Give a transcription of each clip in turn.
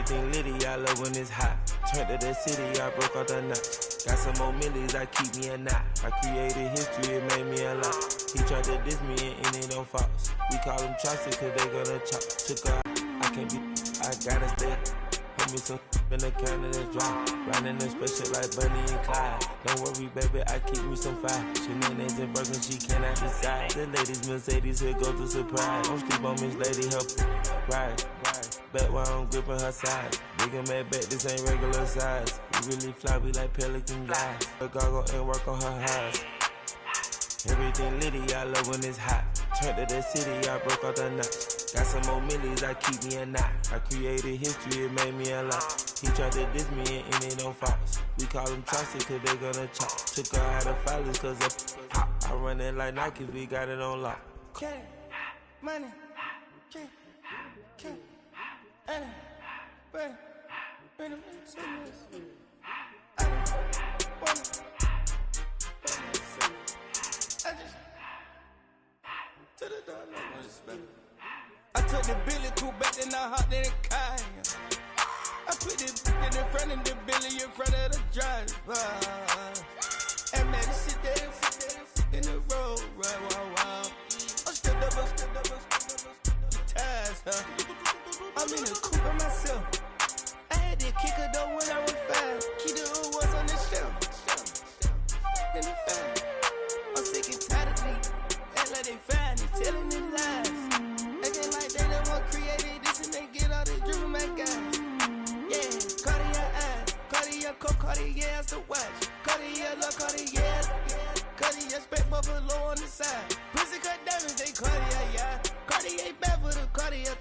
Everything litty, I love when it's hot. Turned to the city, I broke out the knot. Got some more millies, I keep me a knot. I created history, it made me a lot. He tried to diss me and it don't false. We call them chopsticks cause they gonna chop. Took her, I can't be, I gotta stay. Put me some in the can of this dry. Riding the special like Bunny and Clyde. Don't worry baby, I keep me some fire. Shenanigans and Birkin, she cannot decide. The ladies Mercedes, here go to surprise. Don't sleep on Miss Lady, help ride. Back while I'm gripping her side. Big and mad back, this ain't regular size. We really fly, we like pelican guys. The goggle and work on her eyes. Everything litty, I love when it's hot. Turned to the city, I broke out the knot. Got some more millies, I keep me a knot. I created history, it made me a lot. He tried to diss me and it don't false. We call them chopsticks cause they gonna chop. Took her out of filers cause of pop. I run it like Nike, we got it on lock. Okay, money, okay. I took the Billy cool back, then I hopped in the car. I put the in front of the Billy in front of the driver. And man, sit there in the road, right, wow. I'm still double, ties, huh? I'm in the coupe by myself. I had to kick her though when I was 5. Keep the old ones on the shelf. In the fire. I'm sick and tired of me. Act like they fine, they telling me lies. Acting like they the one created this and they get all this driven my guys. Yeah, Cartier eyes, Cartier coat, Cartier ass to watch. Cartier look, Cartier, Cartier spec buffalo on the side. Pussy cut diamonds, they Cartier, yeah. Cartier bad for the Cartier.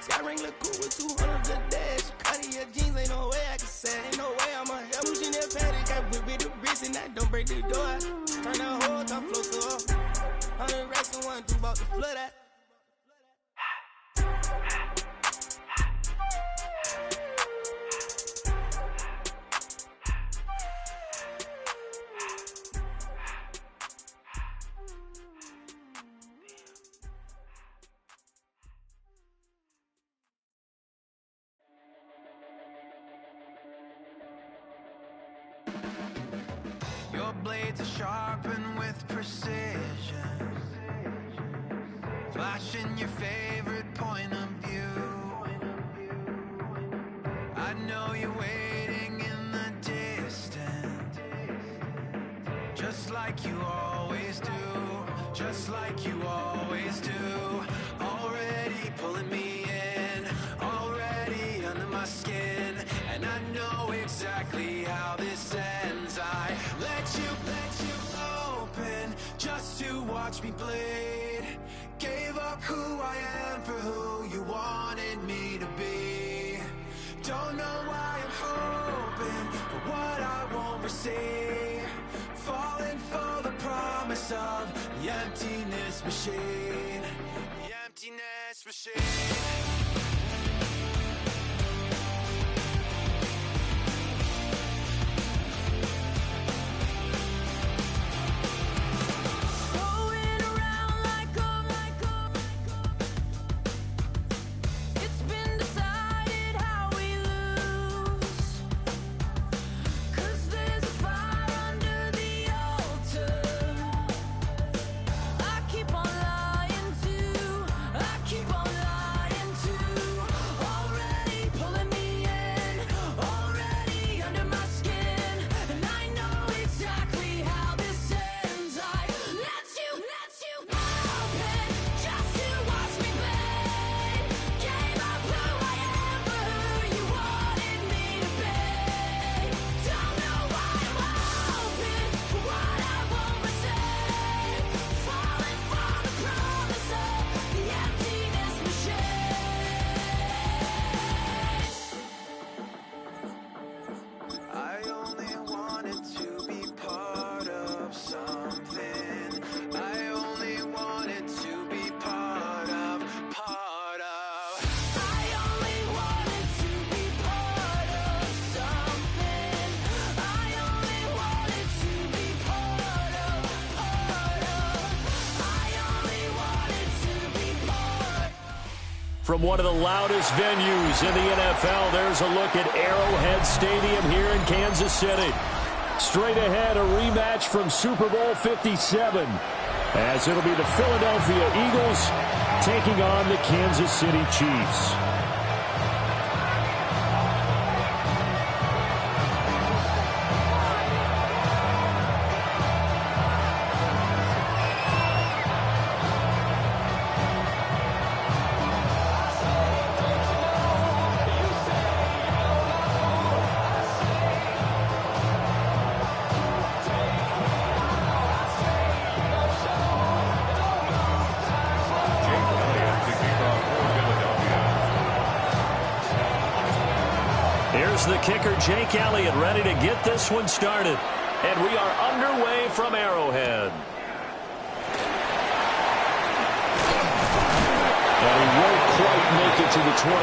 Sky ring look cool with 200 the dash. Cartier jeans, ain't no way I can say. Ain't no way I'm a hell. Pushing that paddock, got whip with the wrist and I don't break the door. Turn the whole top floor to off. 100 racks and 1 2 about to flood out. Your blades are sharpened with precision, flashing your favorite point of view. I know you're waiting in the distance, just like you always do, just like you always do. Already pulling me in, already under my skin, and I know exactly how this ends. I let you open just to watch me bleed. Gave up who I am for who you wanted me to be. Don't know why I'm hoping for what I won't receive. Falling for the promise of the emptiness machine. The emptiness machine. I keep on lying to From one of the loudest venues in the NFL, there's a look at Arrowhead Stadium here in Kansas City. Straight ahead, a rematch from Super Bowl 57, as it'll be the Philadelphia Eagles taking on the Kansas City Chiefs. Here's the kicker, Jake Elliott, ready to get this one started. And we are underway from Arrowhead. And he won't quite make it to the 25.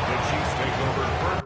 The Chiefs take over first.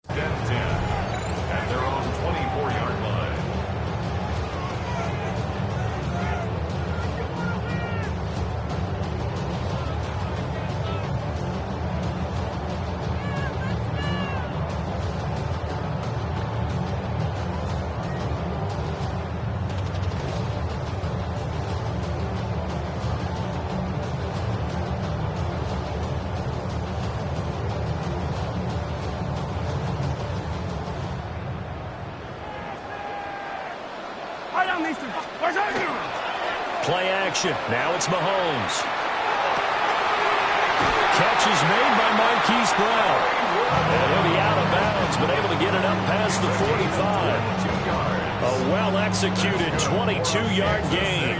At 10, at their own 24-yard line. Play action. Now it's Mahomes. Catch is made by Marquise Brown. And he'll be out of bounds, but able to get it up past the 45. A well-executed 22-yard gain.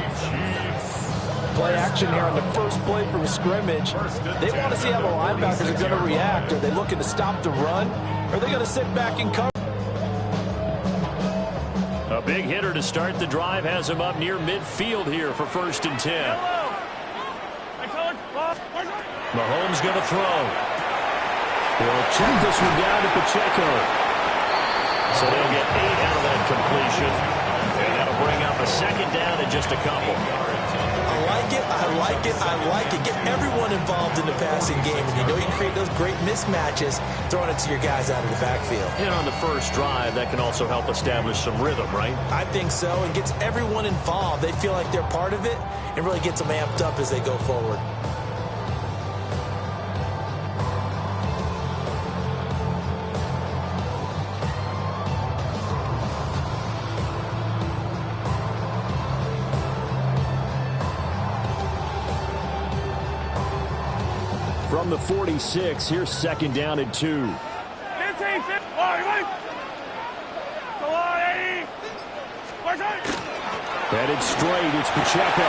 Play action here on the first play from scrimmage. They want to see how the linebackers are going to react. Are they looking to stop the run? Or are they going to sit back and cover? A big hitter to start the drive has him up near midfield here for 1st and 10. Mahomes going to throw. He'll check this one down to Pacheco. So they'll get 8 out of that completion. And that'll bring up a 2nd down and just a couple. I like it, I like it, I like it. Get everyone involved in the passing game. And you know you can create those great mismatches throwing it to your guys out of the backfield. And on the first drive, that can also help establish some rhythm, right? I think so. It gets everyone involved. They feel like they're part of it and really gets them amped up as they go forward. From the 46, here's 2nd down and 2. Headed straight, it's Pacheco.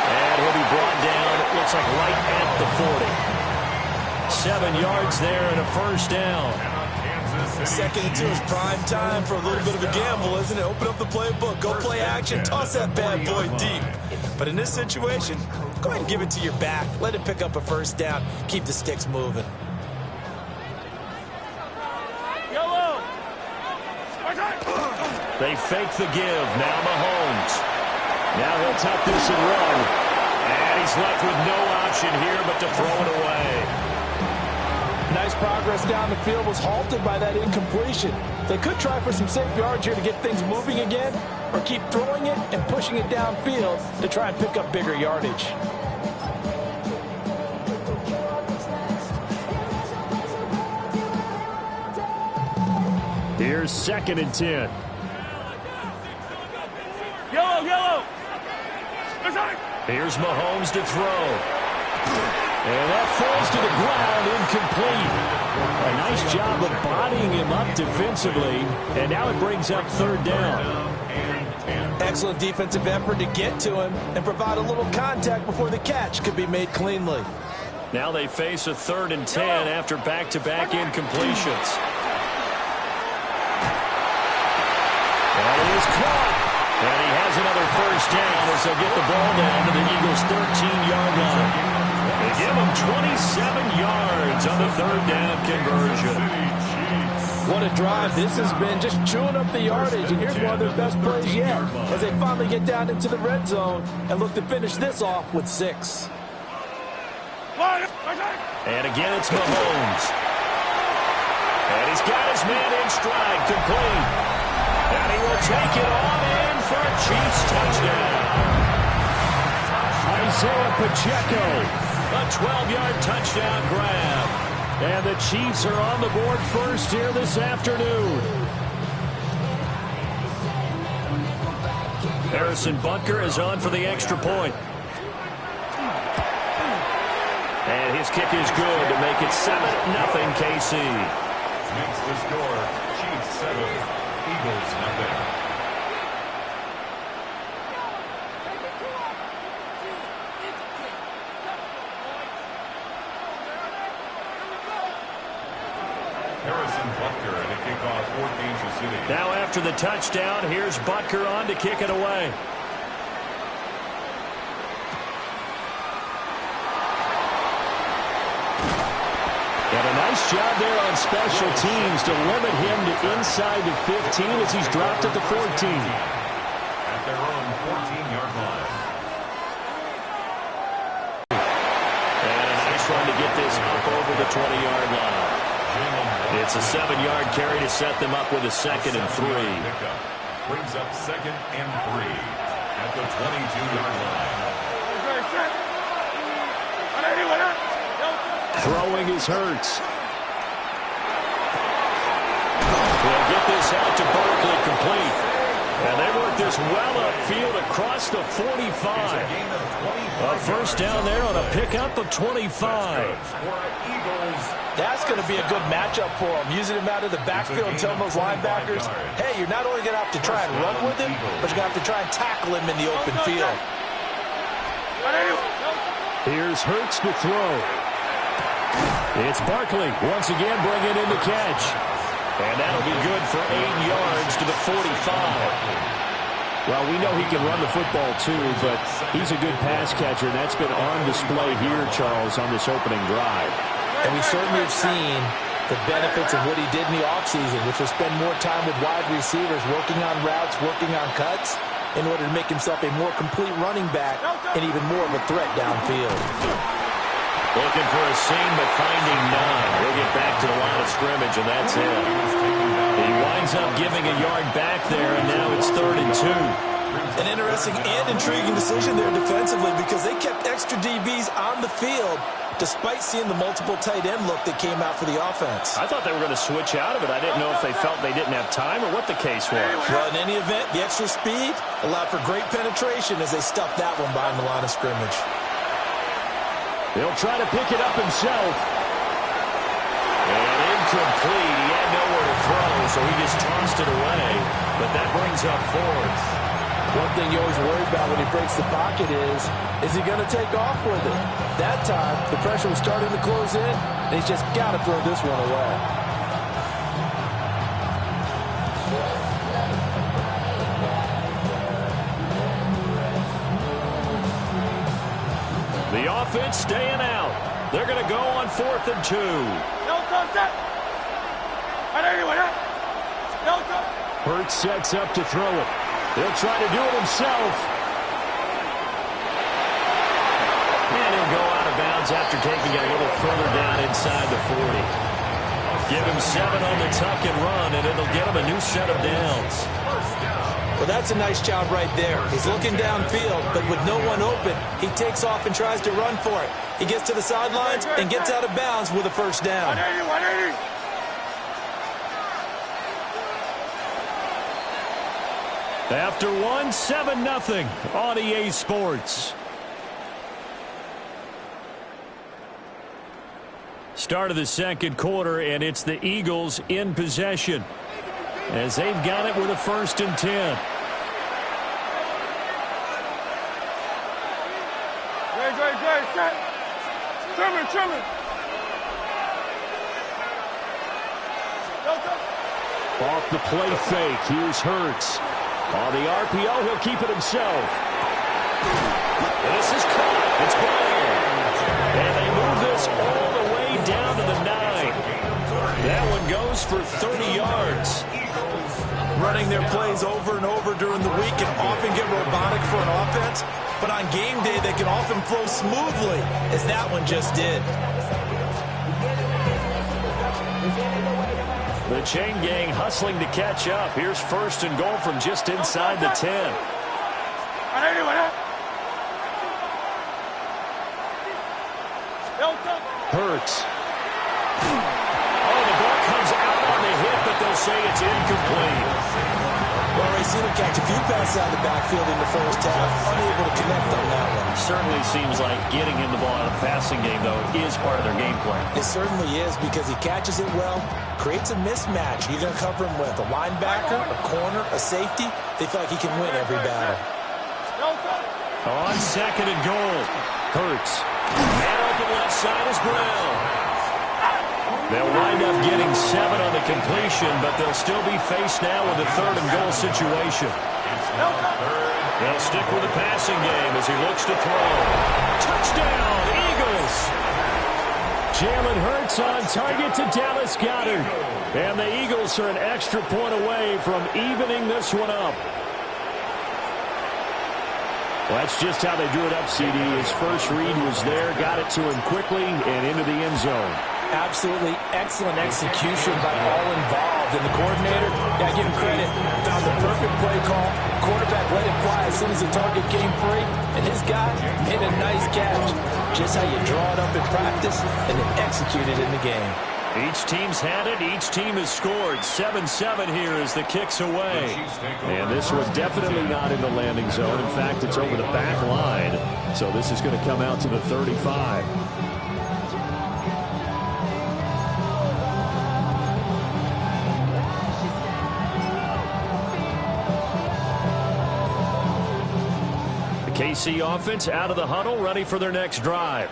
And he'll be brought down, it looks like right at the 40. 7 yards there and a 1st down. 2nd and 2 is prime time for a little bit of a gamble, isn't it? Open up the playbook, go play action, toss that bad boy deep. But in this situation, go ahead and give it to your back. Let it pick up a 1st down. Keep the sticks moving. They fake the give. Now Mahomes. Now he'll tuck this and run. And he's left with no option here but to throw it away. Nice progress down the field was halted by that incompletion. They could try for some safe yards here to get things moving again, or keep throwing it and pushing it downfield to try and pick up bigger yardage. Here's 2nd and 10. Here's Mahomes to throw. And that falls to the ground, incomplete. A nice job of bodying him up defensively. And now it brings up third down. Excellent defensive effort to get to him and provide a little contact before the catch could be made cleanly. Now they face a 3rd and 10 after back-to-back incompletions. That is caught. And he has another first down as they'll get the ball down to the Eagles' 13-yard line. They give him 27 yards on the 3rd down conversion. What a drive this has been, just chewing up the yardage, and here's one of their best plays yet as they finally get down into the red zone and look to finish this off with 6. And again, it's Mahomes. And he's got his man in stride, complete. And he will take it on in for a Chiefs touchdown. Isaiah Pacheco, a 12-yard touchdown grab. And the Chiefs are on the board first here this afternoon. Harrison Butker is on for the extra point. And his kick is good to make it 7-0 KC. Makes the score Chiefs 7, Eagles 0. Harrison Butker and a kickoff for Kansas City. Now after the touchdown, here's Butker on to kick it away. And a nice job there on special teams to limit him to inside the 15 as he's dropped at the 14. At their own 14-yard line. And a nice run to get this up over the 20-yard line. It's a 7-yard carry to set them up with a 2nd and 3. Brings up 2nd and 3 at the 22-yard line. Throwing is Hurts. They'll get this out to Barkley, complete. And they work this well upfield across the 45. A first down there on a pickup of 25. That's going to be a good matchup for him, using him out of the backfield and telling those linebackers, hey, you're not only going to have to try and run with him, but you're going to have to try and tackle him in the open field. Here's Hurts to throw. It's Barkley once again bringing in the catch. And that'll be good for 8 yards to the 45. Well, we know he can run the football too, but he's a good pass catcher, and that's been on display here, Charles, on this opening drive. And we certainly have seen the benefits of what he did in the offseason, which was spend more time with wide receivers, working on routes, working on cuts, in order to make himself a more complete running back and even more of a threat downfield. Looking for a seam, but finding none. We'll get back to the line of scrimmage, and that's it. He winds up giving a yard back there, and now it's 3rd and 2. An interesting and intriguing decision there defensively because they kept extra DBs on the field despite seeing the multiple tight end look that came out for the offense. I thought they were going to switch out of it. I didn't know if they felt they didn't have time or what the case was. Well, in any event, the extra speed allowed for great penetration as they stuffed that one behind the line of scrimmage. He'll try to pick it up himself. And incomplete. He had nowhere to throw, so he just tossed it away. But that brings up 4th. One thing you always worry about when he breaks the pocket is he going to take off with it? That time, the pressure was starting to close in, and he's just got to throw this one away. The offense staying out. They're going to go on 4th and 2. Hurts sets up to throw it. He'll try to do it himself. And he'll go out of bounds after taking it a little further down inside the 40. Give him 7 on the tuck and run, and it'll get him a new set of downs. Well, that's a nice job right there. He's looking downfield, but with no one open, he takes off and tries to run for it. He gets to the sidelines and gets out of bounds with a first down. After 7-0 on EA Sports. Start of the second quarter, and it's the Eagles in possession as they've got it with a 1st and 10. Trimmer. Off the play fake, here's Hurts. On the RPO, he'll keep it himself. This is caught. It's ball. And they move this all the way down to the 9. That one goes for 30 yards. Running their plays over and over during the week can often get robotic for an offense, but on game day they can often flow smoothly, as that one just did. The chain gang hustling to catch up. Here's 1st and goal from just inside the 10. Hurts. Oh, the ball comes out on the hit, but they'll say it's incomplete. Well, we've seen him catch a few passes out of the backfield in the first half, unable to connect on that one. Certainly seems like getting him the ball out of the passing game, though, is part of their game plan. It certainly is, because he catches it well, creates a mismatch. You're going to cover him with a linebacker, a corner, a safety. They feel like he can win every battle. On 2nd and goal, Hurts. Man open left side is Brown. They'll wind up getting 7 on the completion, but they'll still be faced now with a 3rd and goal situation. They'll stick with the passing game as he looks to throw. Touchdown, Eagles! Jalen Hurts on target to Dallas Goedert. And the Eagles are an extra point away from evening this one up. Well, that's just how they drew it up, CD. His first read was there, got it to him quickly, and into the end zone. Absolutely excellent execution by all involved. And the coordinator, got to give him credit, found the perfect play call. Quarterback let it fly as soon as the target came free. And his guy made a nice catch. Just how you draw it up in practice and then execute it in the game. Each team's had it. Each team has scored. 7-7 here as the kick's away. And this was definitely not in the landing zone. In fact, it's over the back line. So this is going to come out to the 35. KC offense out of the huddle, ready for their next drive.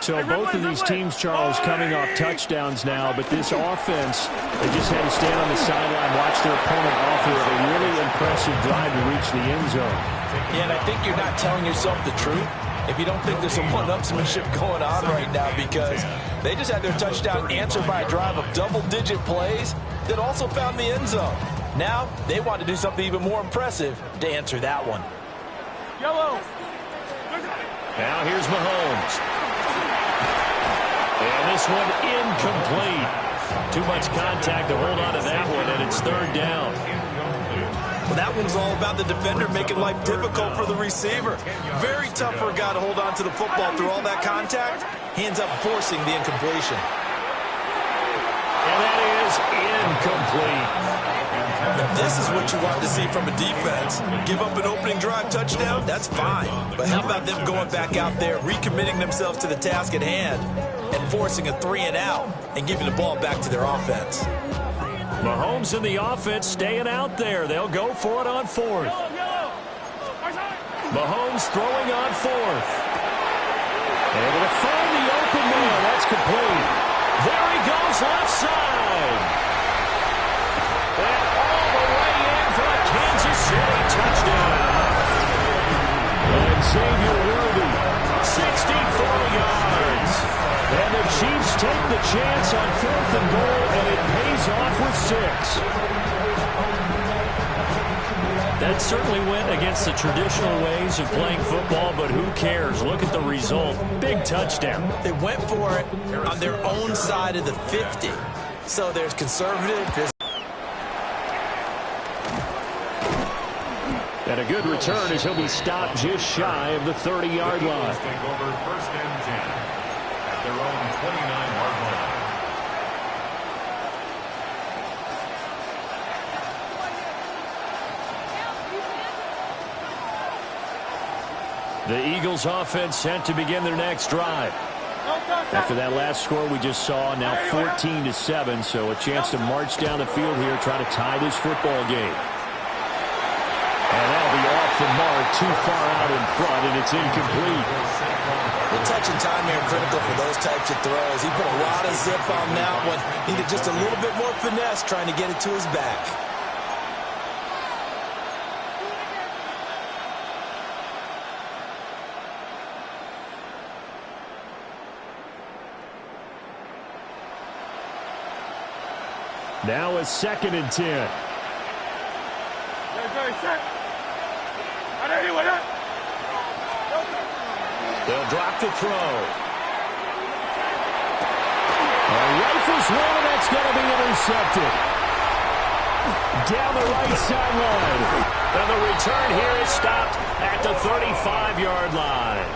So both of these teams, Charles, coming off touchdowns now, but this offense, they just had to stand on the sideline, watch their opponent offer a really impressive drive to reach the end zone. Yeah, and I think you're not telling yourself the truth if you don't think there's some one-upsmanship going on right now, because they just had their touchdown answered by a drive of double-digit plays that also found the end zone. Now they want to do something even more impressive to answer that one. Yellow. Now here's Mahomes. And this one incomplete. Too much contact to hold on to that one, and it's 3rd down. Well, that one's all about the defender making life difficult for the receiver. Very tough for a guy to hold on to the football through all that contact. He ends up forcing the incompletion. And that is incomplete. Now, this is what you want to see from a defense. Give up an opening drive touchdown, that's fine. But how about them going back out there, recommitting themselves to the task at hand, and forcing a 3-and-out and giving the ball back to their offense. Mahomes and the offense staying out there. They'll go for it on 4th. Mahomes throwing on 4th. Able to find the open man. That's complete. There he goes, left side. And all the way in for a Kansas City touchdown. And Xavier Worthy, 64 yards. And the Chiefs take the chance on 4th and goal, and it pays off with 6. That certainly went against the traditional ways of playing football, but who cares? Look at the result. Big touchdown. They went for it on their own side of the 50. So there's conservative. And a good return as he'll be stopped just shy of the 30-yard line. Take over 1st and 10 at their own 29-yard line. The Eagles offense set to begin their next drive. After that last score we just saw, now 14-7, so a chance to march down the field here, try to tie this football game. And that'll be off the mark, too far out in front, and it's incomplete. The touch and time here critical for those types of throws. He put a lot of zip on that one. Needed just a little bit more finesse trying to get it to his back. Now a 2nd and 10. They'll drop the throw. Rifles one, and that's going to be intercepted. Down the right sideline. And the return here is stopped at the 35-yard line.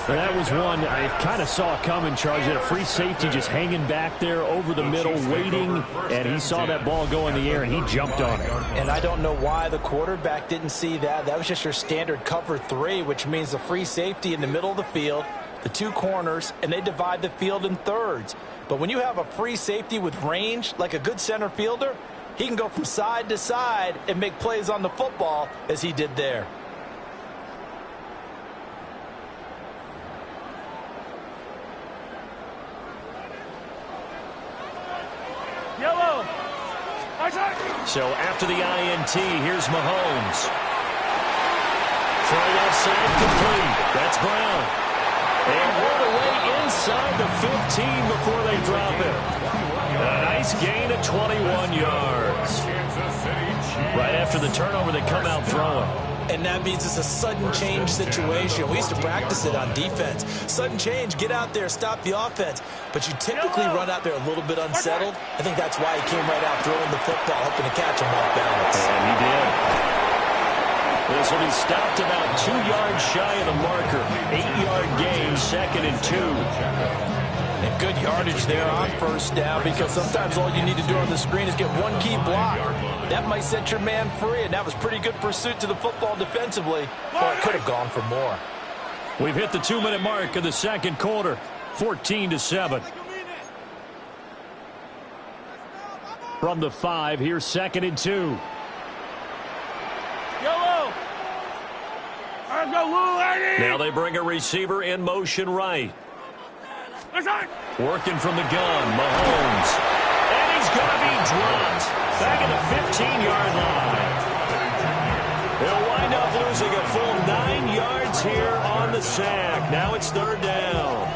That was one I kind of saw coming, Charles. He had a free safety just hanging back there over the middle, waiting, and he saw that ball go in the air, and he jumped on it. And I don't know why the quarterback didn't see that. That was just your standard cover 3, which means the free safety in the middle of the field, the 2 corners, and they divide the field in thirds. But when you have a free safety with range, like a good center fielder, he can go from side to side and make plays on the football as he did there. So after the INT, here's Mahomes. Throw left side complete. That's Brown. And all the way inside the 15 before they drop it. A nice gain of 21 yards. Right after the turnover, they come out throwing. And that means it's a sudden change situation. We used to practice it on defense. Sudden change, get out there, stop the offense. But you typically run out there a little bit unsettled. I think that's why he came right out throwing the football, hoping to catch him off balance. And he did. This will be stopped about 2 yards shy of the marker. 8-yard gain, 2nd and 2. And good yardage there on first down, because sometimes all you need to do on the screen is get one key block. That might set your man free, and that was pretty good pursuit to the football defensively. Or it could have gone for more. We've hit the 2-minute mark of the 2nd quarter, 14-7. From the 5, here's 2nd and 2. Now they bring a receiver in motion right. Working from the gun, Mahomes. And he's going to be dropped back at the 15-yard line. They'll wind up losing a full 9 yards here on the sack. Now it's 3rd down.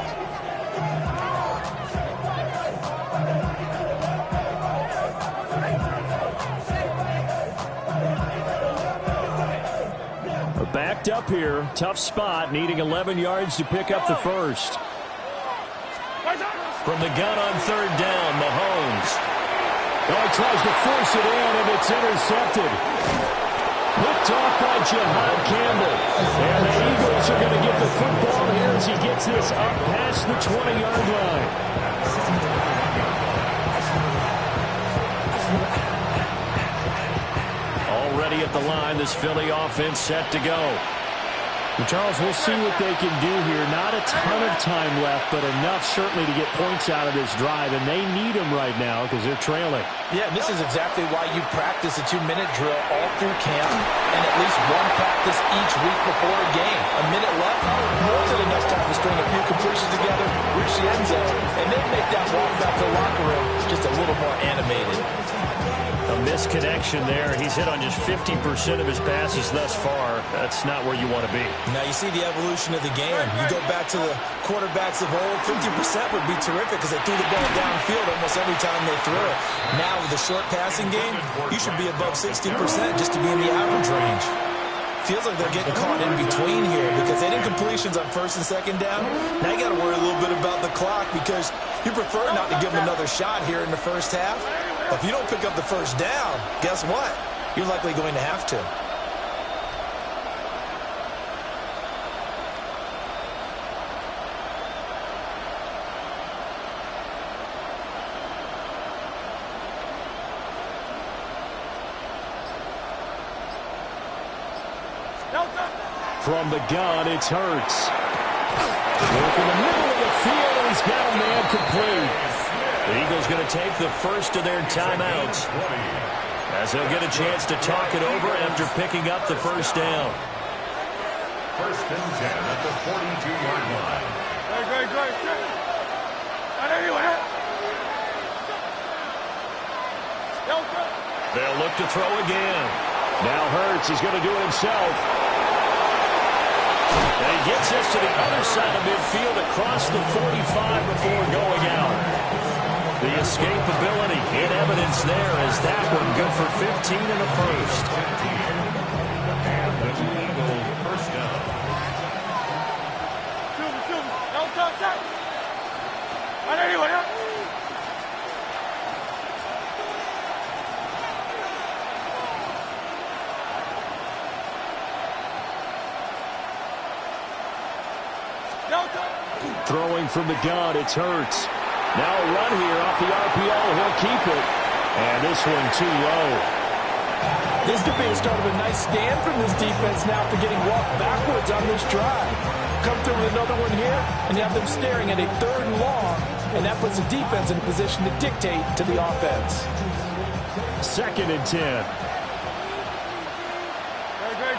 Backed up here, tough spot, needing 11 yards to pick up the first. From the gun on 3rd down, Mahomes. Oh, he tries to force it in, and it's intercepted. Picked off by Jahad Campbell. And the Eagles are going to get the football here as he gets this up past the 20-yard line. Already at the line, this Philly offense set to go. And Charles, we'll see what they can do here. Not a ton of time left, but enough certainly to get points out of this drive, and they need them right now because they're trailing. Yeah, and this is exactly why you practice a 2-minute drill all through camp and at least one practice each week before a game. A minute left, more than enough time to string a few completions together, reach the end zone, and then make that walk back to the locker room just a little more animated. A misconnection there. He's hit on just 50% of his passes thus far. That's not where you want to be. Now you see the evolution of the game. You go back to the quarterbacks of old, 50% would be terrific because they threw the ball downfield almost every time they threw it. Now with the short passing game, you should be above 60% just to be in the average range. Feels like they're getting caught in between here because they didn't completions on 1st and 2nd down. Now you got to worry a little bit about the clock because you prefer not to give them another shot here in the first half. But if you don't pick up the first down, guess what? You're likely going to have to. From the gun, it's Hurts. Work in the middle incomplete. The Eagles going to take the first of their timeouts, as they'll get a chance to talk it over after picking up the first down. First and 10 at the 42-yard line. Great. They'll look to throw again. Now Hurts is going to do it himself. And he gets us to the other side of midfield across the 45 before going out. The escapability in evidence there as that one good for 15 in the first. And the Eagles first down. Throwing from the gun, it's Hurts. Now a run here off the RPO. He'll keep it. And this one too low. This could be the start of a nice stand from this defense now after getting walked backwards on this drive. Come through with another one here, and you have them staring at a 3rd and long, and that puts the defense in a position to dictate to the offense. 2nd and 10. Great.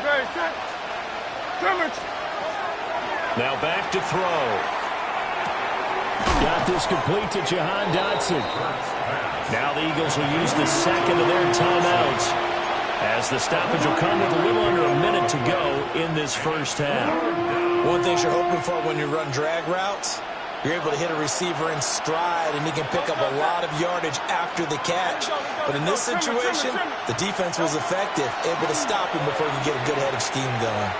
Scrimmage. Now back to throw. Got this complete to Jahan Dotson. Now the Eagles will use the second of their timeouts, as the stoppage will come with a little under a minute to go in this first half. One thing you're hoping for when you run drag routes, you're able to hit a receiver in stride, and he can pick up a lot of yardage after the catch. But in this situation, the defense was effective, able to stop him before he could get a good head of steam going.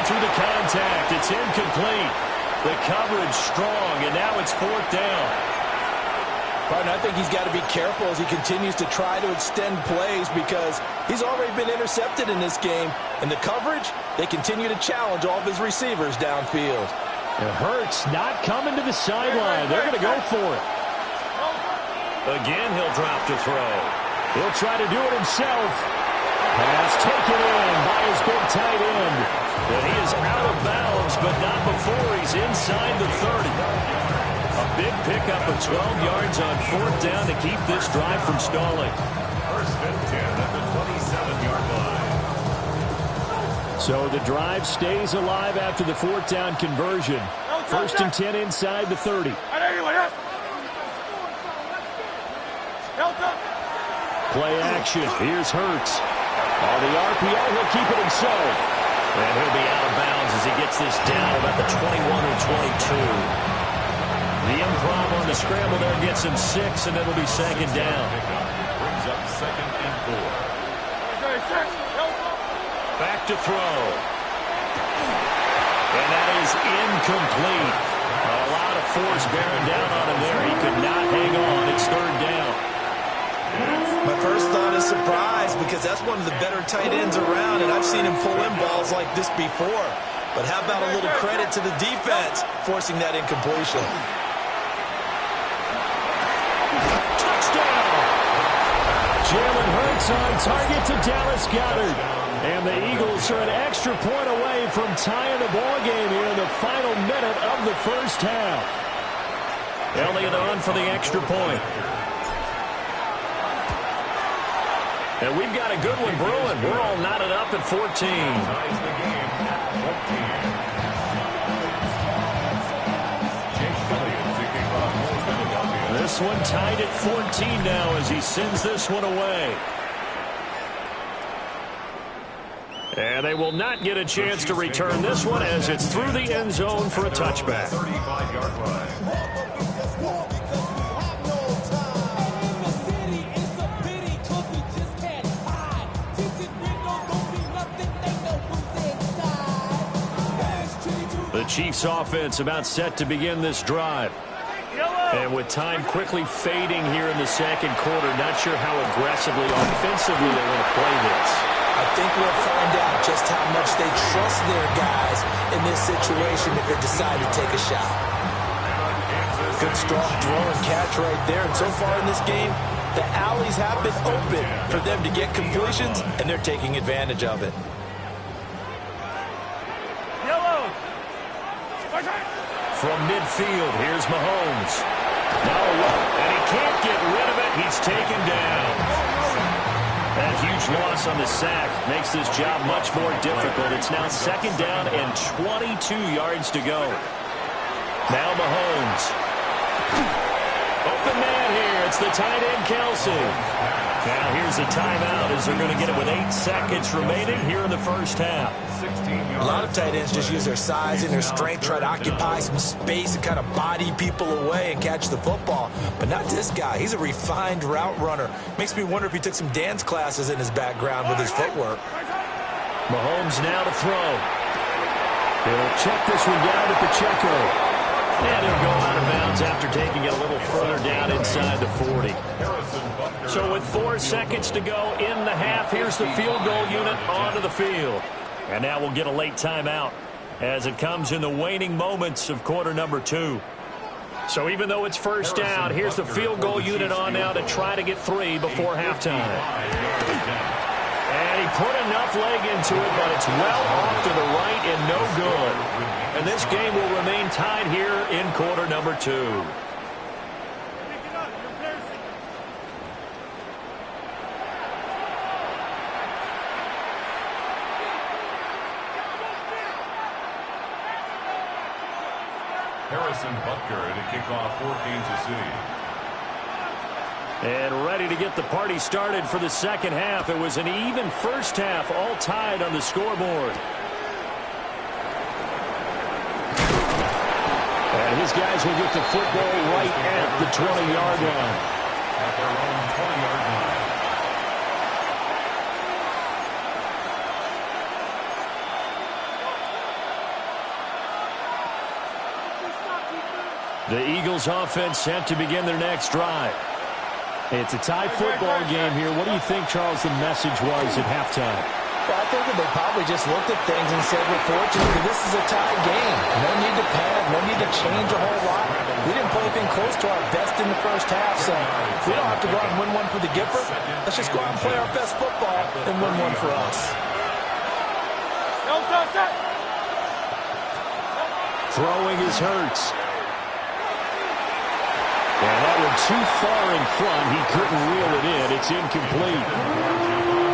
Through the contact, it's incomplete. The coverage strong, and now it's 4th down. Partner, I think he's got to be careful as he continues to try to extend plays, because he's already been intercepted in this game. And the coverage, they continue to challenge all of his receivers downfield. It hurts not coming to the sideline. They're going to go for it. Again, he'll drop to throw. He'll try to do it himself. Pass taken in by his big tight end. And he is out of bounds, but not before he's inside the 30. A big pickup of 12 yards on 4th down to keep this drive from stalling. First and 10 at the 27-yard line. So the drive stays alive after the 4th down conversion. First and 10 inside the 30. Play action. Here's Hurts. On the RPO, he'll keep it himself. And he'll be out of bounds as he gets this down about the 21 or 22. The improv on the scramble there gets him 6, and it'll be 2nd down. Brings up 2nd and 4. Back to throw. And that is incomplete. A lot of force bearing down on him there. He could not hang on. It's 3rd down. My first thought is surprise, because that's one of the better tight ends around, and I've seen him pull in balls like this before. But how about a little credit to the defense forcing that incompletion? Touchdown! Jalen Hurts on target to Dallas Goedert. And the Eagles are an extra point away from tying the ball game here in the final minute of the first half. Elliott on for the extra point. And we've got a good one brewing. We're all knotted up at 14. This one tied at 14 now as he sends this one away. And they will not get a chance to return this one as it's through the end zone for a touchback. 35-yard line. The Chiefs offense about set to begin this drive. And with time quickly fading here in the second quarter, not sure how aggressively offensively they want to play this. I think we'll find out just how much they trust their guys in this situation if they decide to take a shot. Good strong throw and catch right there. And so far in this game, the alleys have been open for them to get completions, and they're taking advantage of it. from midfield. Here's Mahomes. No, and he can't get rid of it. He's taken down. That huge loss on the sack makes this job much more difficult. It's now 2nd down and 22 yards to go. Now Mahomes. Open man here. It's the tight end, Kelsey. Now here's a timeout as they're going to get it with 8 seconds remaining here in the first half. A lot of tight ends just use their size and their strength, try to occupy some space and kind of body people away and catch the football. But not this guy. He's a refined route runner. Makes me wonder if he took some dance classes in his background with his footwork. Mahomes now to throw. He'll check this one down to Pacheco. And he'll go out of bounds after taking it a little further down inside the 40. So with 4 seconds to go in the half, here's the field goal unit onto the field. And now we'll get a late timeout as it comes in the waning moments of quarter number 2. So even though it's first down, here's the field goal unit on now to try to get 3 before halftime. And he put enough leg into it, but it's well off to the right and no good. And this game will remain tied here in quarter number 2. Harrison Butker to kick off for Kansas City. And ready to get the party started for the second half. It was an even first half, all tied on the scoreboard. And his guys will get the football right at the 20-yard line. At their own 20-yard line. The Eagles offense set to begin their next drive. It's a tie football game here. What do you think, Charles, the message was at halftime? Well, I think that they probably just looked at things and said, we're fortunate that this is a tie game. No need to panic, no need to change a whole lot. We didn't play anything close to our best in the first half, so we don't have to go out and win one for the Gipper. Let's just go out and play our best football and win one for us. Throwing is Hurts. And that one too far in front. He couldn't reel it in. It's incomplete.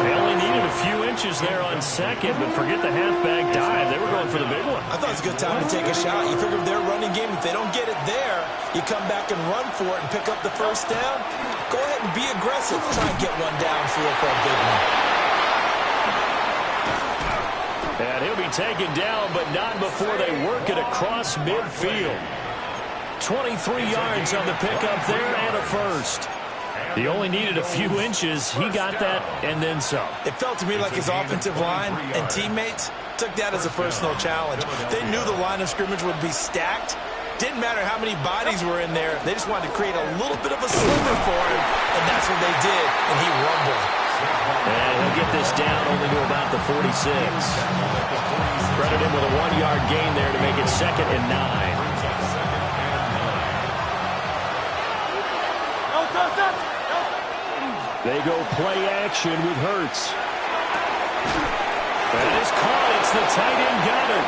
They only needed a few inches there on second, but forget the halfback dive. They were going for the big one. I thought it was a good time to take a shot. You figure their running game, if they don't get it there, you come back and run for it and pick up the first down. Go ahead and be aggressive. Try and get one downfield for a big one. And he'll be taken down, but not before they work it across midfield. 23 yards on the pickup there and a first. He only needed a few inches. He got that and then some. It felt to me like his offensive line and teammates took that as a personal challenge. They knew the line of scrimmage would be stacked. Didn't matter how many bodies were in there. They just wanted to create a little bit of a sliver for him, and that's what they did, and he rumbled. And he'll get this down only to about the 46. Credit him with a 1-yard gain there to make it 2nd and 9. They go play action with Hurts. That is caught. It's the tight end got it.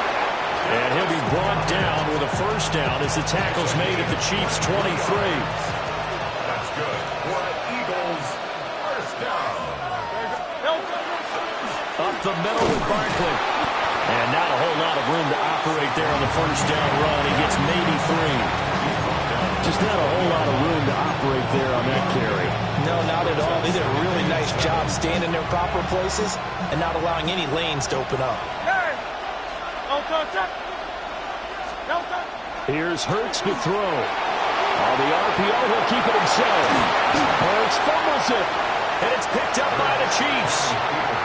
And he'll be brought down with a first down as the tackle's made at the Chiefs' 23. That's good for an Eagles first down. Up the middle with Barkley. And not a whole lot of room to operate there on the first down run. He gets maybe 3. Just not a whole lot of room to operate there on that carry. No, not at all. They did a really nice job staying in their proper places and not allowing any lanes to open up. Here's Hurts to throw. On the RPO, he'll keep it himself. Hurts fumbles it. And it's picked up by the Chiefs.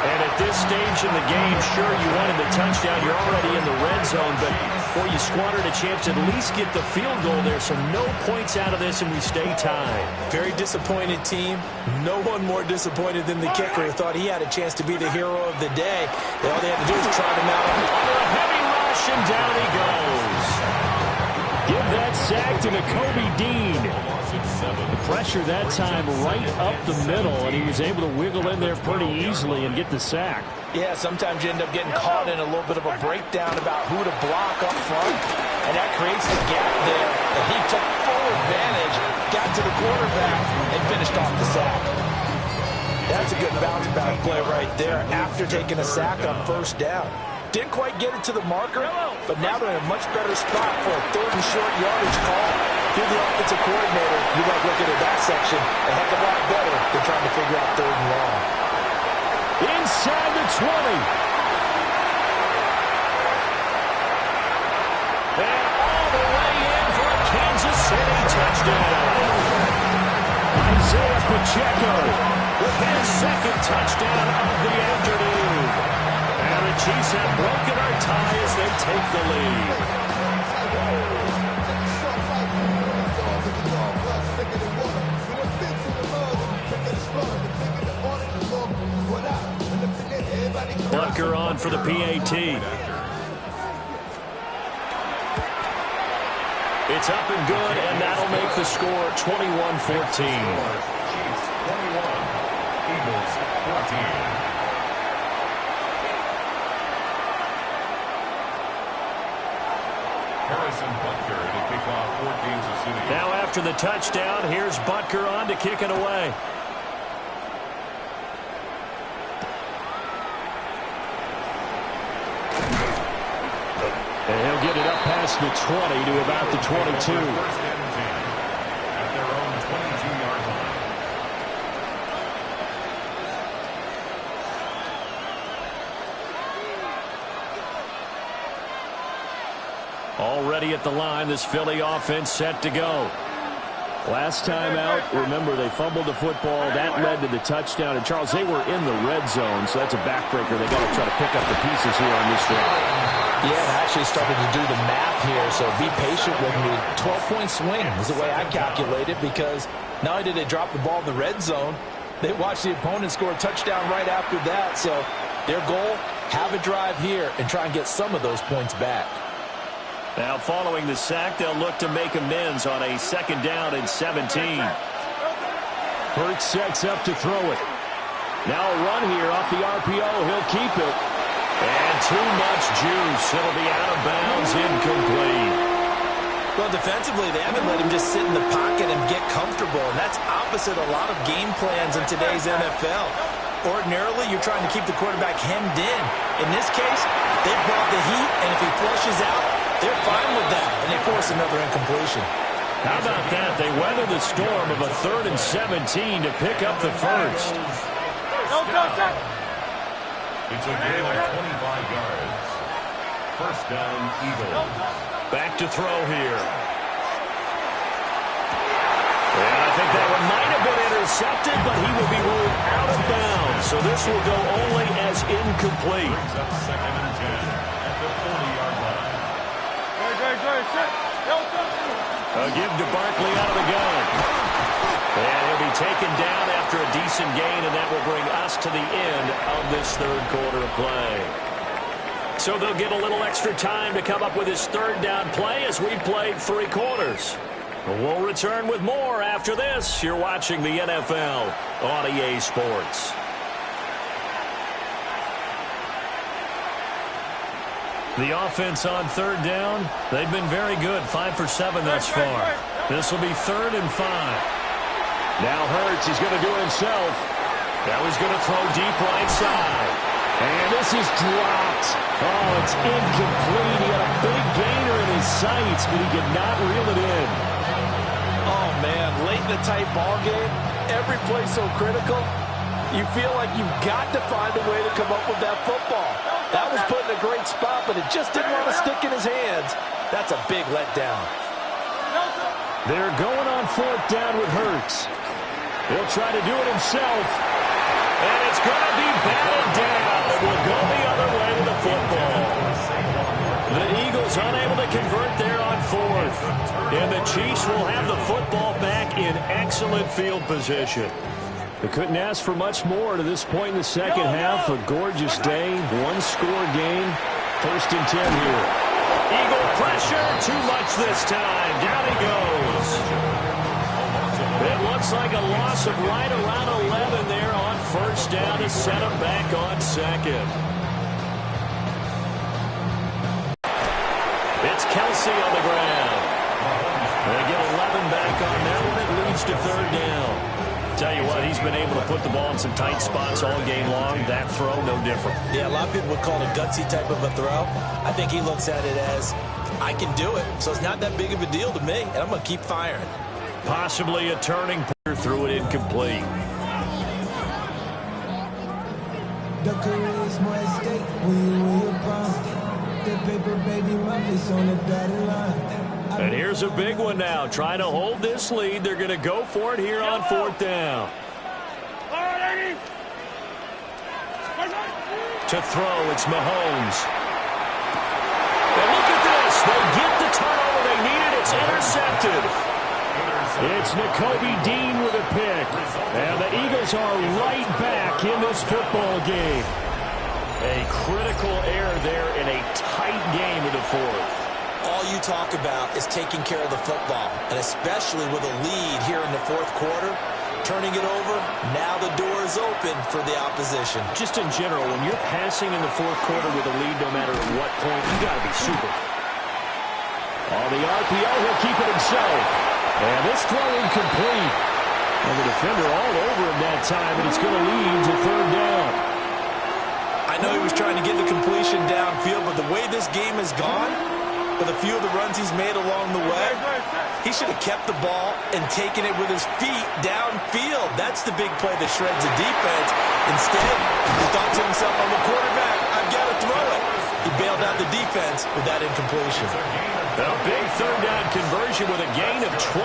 And at this stage in the game, sure, you wanted the touchdown. You're already in the red zone, but boy, you squandered a chance to at least get the field goal there. So no points out of this, and we stay tied. Very disappointed team. No one more disappointed than the kicker who thought he had a chance to be the hero of the day. All they had to do was trot him out. Under a heavy rush, and down he goes. Give that sack to Nakobe Dean. The pressure that time right up the middle, and he was able to wiggle in there pretty easily and get the sack. Yeah, sometimes you end up getting caught in a little bit of a breakdown about who to block up front, and that creates the gap there. And he took full advantage, got to the quarterback, and finished off the sack. That's a good bounce back play right there after taking a sack on first down. Didn't quite get it to the marker, but now they're in a much better spot for a 3rd and short yardage call. If you're the offensive coordinator, you like looking at that section a heck of a lot better than trying to figure out 3rd and long. Inside the 20. And all the way in for a Kansas City touchdown. Isaiah Pacheco with his 2nd touchdown of the afternoon. And the Chiefs have broken our tie as they take the lead. Bunker on for the PAT. It's up and good, and that'll make the score 21-14. Chiefs 21, Eagles 14. Harrison Butker to kick off for Kansas City. Now after the touchdown, here's Butker on to kick it away. And he'll get it up past the 20 to about the 22. First and 10 at their own 22-yard line. Already at the line, this Philly offense set to go. Last time out, remember, they fumbled the football. That led to the touchdown. And, Charles, they were in the red zone, so that's a backbreaker. They got to try to pick up the pieces here on this drive. Yeah, and I actually started to do the math here, so be patient with me. 12-point swing is the way I calculate it, because not only did they drop the ball in the red zone, they watched the opponent score a touchdown right after that. So their goal, have a drive here and try and get some of those points back. Now following the sack, they'll look to make amends on a 2nd down and 17. Hurts sets up to throw it. Now a run here off the RPO. He'll keep it. And too much juice. It'll be out of bounds, incomplete. Well, defensively, they haven't let him just sit in the pocket and get comfortable, and that's opposite a lot of game plans in today's NFL. Ordinarily, you're trying to keep the quarterback hemmed in. In this case, they brought the heat, and if he flushes out, they're fine with that, and they force another incompletion. How about that? They weather the storm of a 3rd and 17 to pick up the first. It's a gain of 25 yards. First down, Eagles. Back to throw here. And I think that one might have been intercepted, but he will be ruled out of bounds. So this will go only as incomplete. Brings up 2nd and 10 at the 40-yard line. A give to Barkley out of the gun. And he'll be taken down after a decent gain, and that will bring us to the end of this 3rd quarter of play. So they'll get a little extra time to come up with his 3rd down play as we played 3 quarters. We'll return with more after this. You're watching the NFL on EA Sports. The offense on 3rd down, they've been very good. 5 for 7 thus far. This will be 3rd and 5. Now Hurts is going to do it himself. Now he's going to throw deep right side. And this is dropped. Oh, it's incomplete. He had a big gainer in his sights, but he could not reel it in. Oh, man, late in the tight ball game, every play so critical, you feel like you've got to find a way to come up with that football. That was put in a great spot, but it just didn't want to stick in his hands. That's a big letdown. They're going on 4th down with Hurts. He'll try to do it himself. And it's going to be batted down. It will go the other way with the football. The Eagles unable to convert there on 4th. And the Chiefs will have the football back in excellent field position. They couldn't ask for much more to this point in the second half. A gorgeous day, 1-score game. 1st and 10 here. Eagle pressure, too much this time. Down he goes. It looks like a loss of right around 11 there on first down to set him back on second. It's Kelsey on the ground. They get 11 back on that one. It leads to third down. Tell you what, he's been able to put the ball in some tight spots all game long. That throw, no different. Yeah, a lot of people would call it a gutsy type of a throw. I think he looks at it as, I can do it, so it's not that big of a deal to me, and I'm going to keep firing. Possibly a turning point, threw it incomplete. The career is more at stake when you win your prime. The paper baby muffins on the dotted line. And here's a big one now. Trying to hold this lead. They're going to go for it here on fourth down. To throw, it's Mahomes. And look at this. They get the turnover they needed. It's intercepted. It's Nakobe Dean with a pick. And the Eagles are right back in this football game. A critical error there in a tight game in the fourth. All you talk about is taking care of the football, and especially with a lead here in the fourth quarter, turning it over, now the door is open for the opposition. Just in general, when you're passing in the fourth quarter with a lead, no matter at what point, you got to be super. On the RPO, he'll keep it himself. And this throw incomplete. And the defender all over him that time, and it's going to lead to third down. I know he was trying to get the completion downfield, but the way this game has gone, with a few of the runs he's made along the way, he should have kept the ball and taken it with his feet downfield. That's the big play that shreds the defense. Instead, he thought to himself, I'm a quarterback, I've got to throw it. He bailed out the defense with that incompletion. A big third down conversion with a gain of 28.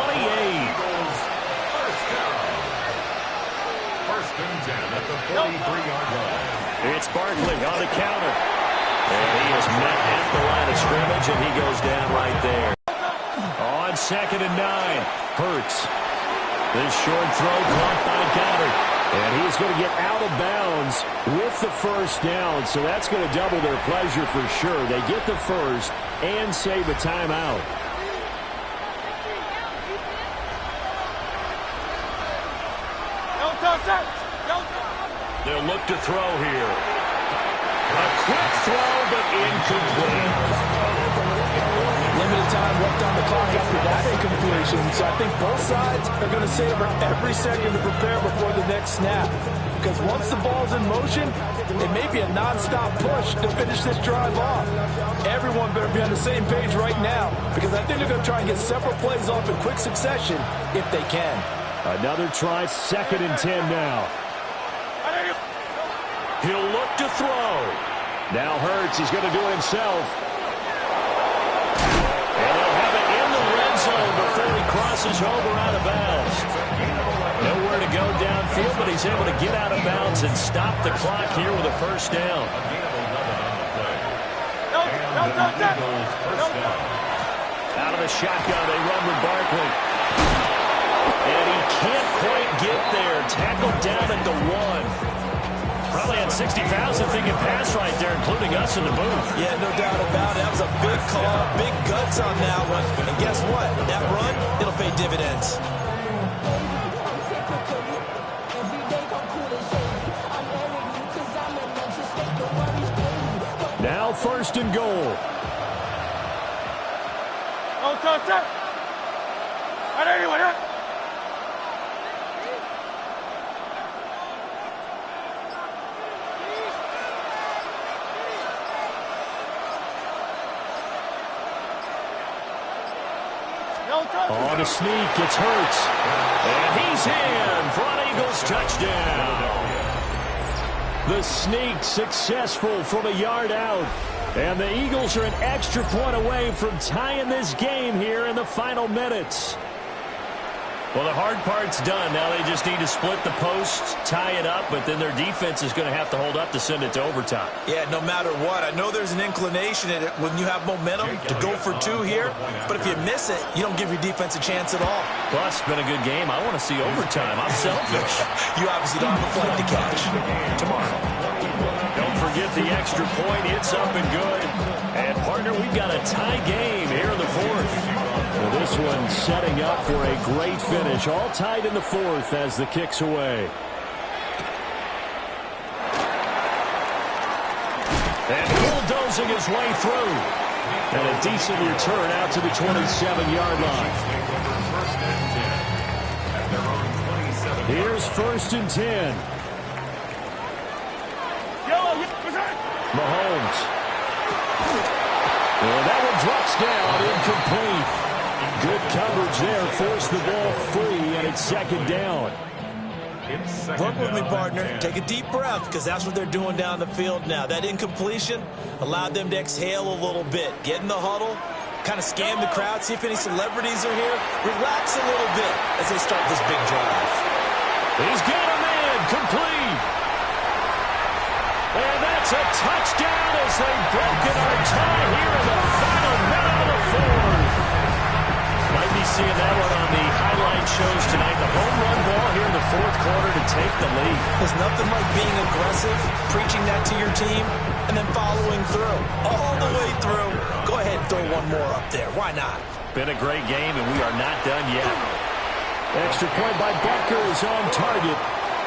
First and 10 at the 43-yard line. It's Barkley on the counter. And he is met at the line of scrimmage, and he goes down right there. On second and 9, Hurts. This short throw caught by Goddard. And he's going to get out of bounds with the first down, so that's going to double their pleasure for sure. They get the first and save a timeout. They'll look to throw here. A quick throw, but incomplete. Limited time left on the clock after that incompletion. So I think both sides are going to savor every second to prepare before the next snap. Because once the ball's in motion, it may be a non-stop push to finish this drive off. Everyone better be on the same page right now, because I think they're going to try and get several plays off in quick succession if they can. Another try, second and 10 now. He'll look to throw. Now Hurts, he's going to do it himself. And he'll have it in the red zone before he crosses over out of bounds. Nowhere to go downfield, but he's able to get out of bounds and stop the clock here with a first down. Out of the shotgun, they run with Barkley. And he can't quite get there. Tackled down at the 1. Probably had 60,000 thinking pass right there, including us in the booth. Yeah, no doubt about it. That was a big call, big guts on that one. And guess what? That run, it'll pay dividends. Now first and goal. On a sneak, it's Hurts. And he's in for an Eagles touchdown. The sneak successful from a yard out. And the Eagles are an extra point away from tying this game here in the final minutes. Well, the hard part's done. Now they just need to split the posts, tie it up, but then their defense is going to have to hold up to send it to overtime. Yeah, no matter what. I know there's an inclination in it when you have momentum to go for 2 here, but if you miss it, you don't give your defense a chance at all. Plus, it's been a good game. I want to see overtime. I'm selfish. You obviously don't have a flight to catch. Tomorrow. Don't forget the extra point. It's up and good. And, partner, we've got a tie game here in the fourth. Well, this one setting up for a great finish. All tied in the fourth as the kick's away. And bulldozing his way through. And a decent return out to the 27-yard line. Here's 1st and 10. Mahomes. And that one drops down, incomplete. Good coverage there, forced the ball free, and it's 2nd down. Work with me, partner. Take a deep breath, because that's what they're doing down the field now. That incompletion allowed them to exhale a little bit. Get in the huddle, kind of scan the crowd, see if any celebrities are here. Relax a little bit as they start this big drive. He's got a man, complete. And that's a touchdown as they've broken our tie here in the final minute of the fourth. Might be seeing that one on the highlight shows tonight. The home run ball here in the fourth quarter to take the lead. There's nothing like being aggressive, preaching that to your team, and then following through. All the way through. Go ahead and throw one more up there. Why not? Been a great game, and we are not done yet. Extra point by Butker is on target.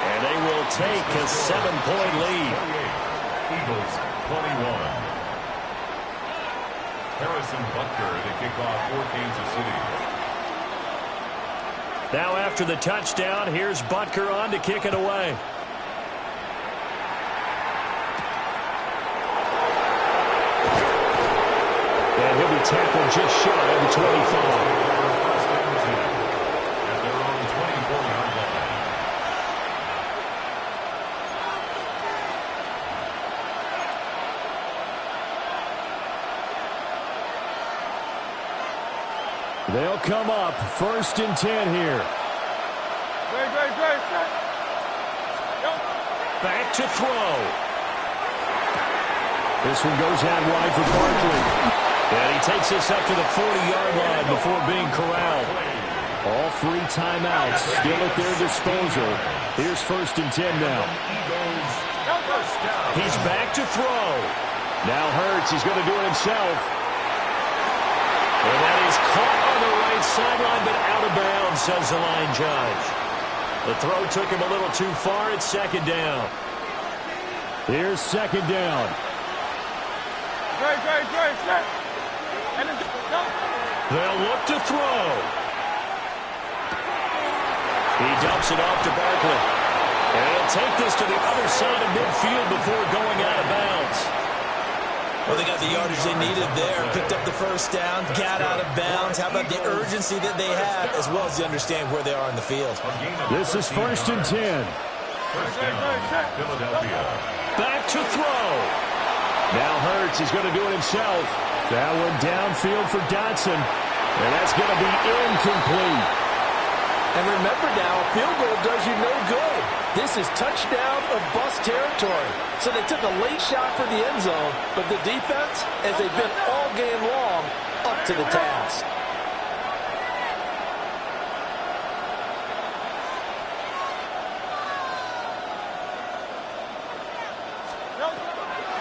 And they will take a 7-point lead. Eagles 21. Harrison Butker to kick off for Kansas City. Now after the touchdown, here's Butker on to kick it away. And he'll be tackled just shy of the 25. They'll come up 1st and 10 here. Back to throw. This one goes out wide for Barkley. And he takes this up to the 40-yard line before being corralled. All 3 timeouts still at their disposal. Here's 1st and 10 now. He's back to throw. Now Hurts, he's going to do it himself. And that is caught on the right sideline, but out of bounds, says the line judge. The throw took him a little too far. It's 2nd down. Here's 2nd down. They'll look to throw. He dumps it off to Barkley. And he'll take this to the other side of midfield before going out of bounds. Well, they got the yardage they needed there, picked up the 1st down, got out of bounds. How about the urgency that they have, as well as they understand where they are in the field? This is 1st and 10. Philadelphia. Back to throw. Now Hurts, he's going to do it himself. That one downfield for Dotson. And that's going to be incomplete. And remember now, a field goal does you no good. This is touchdown or bust territory. So they took a late shot for the end zone, but the defense, as they've been all game long, up to the task.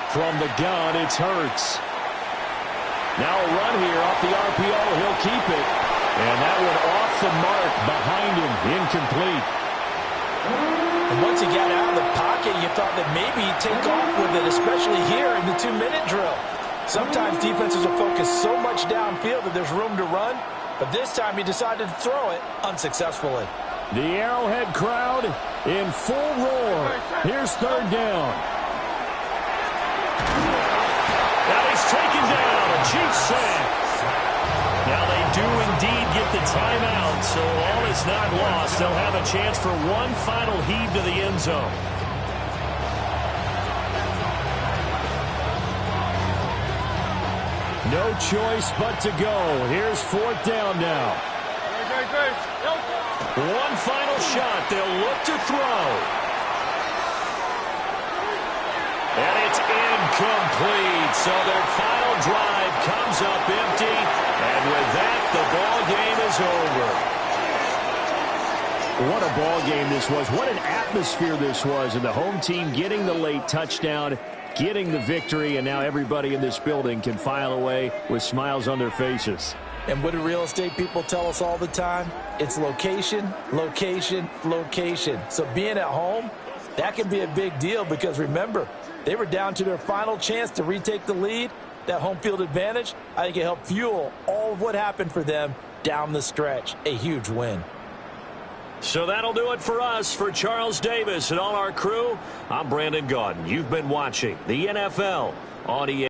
From the gun, it's Hurts. Now a run here off the RPO. He'll keep it. And that one off the mark behind him. Incomplete. And once he got out of the pocket, you thought that maybe he'd take off with it, especially here in the 2-minute drill. Sometimes defenses will focus so much downfield that there's room to run. But this time he decided to throw it unsuccessful. The Arrowhead crowd in full roar. Here's 3rd down. Now he's taken down. A Chiefs sack. Now they do indeed get the timeout, so all is not lost. They'll have a chance for one final heave to the end zone. No choice but to go. Here's 4th down now. One final shot. They'll look to throw. And it's incomplete. So their final drive comes up empty. And with that, the ball game is over. What a ball game this was. What an atmosphere this was. And the home team getting the late touchdown, getting the victory, and now everybody in this building can file away with smiles on their faces. And what do real estate people tell us all the time? It's location, location, location. So being at home, that can be a big deal because, remember, they were down to their final chance to retake the lead. That home field advantage, I think it helped fuel all of what happened for them down the stretch. A huge win. So that'll do it for us. For Charles Davis and all our crew, I'm Brandon Gaudin. You've been watching the NFL on EA.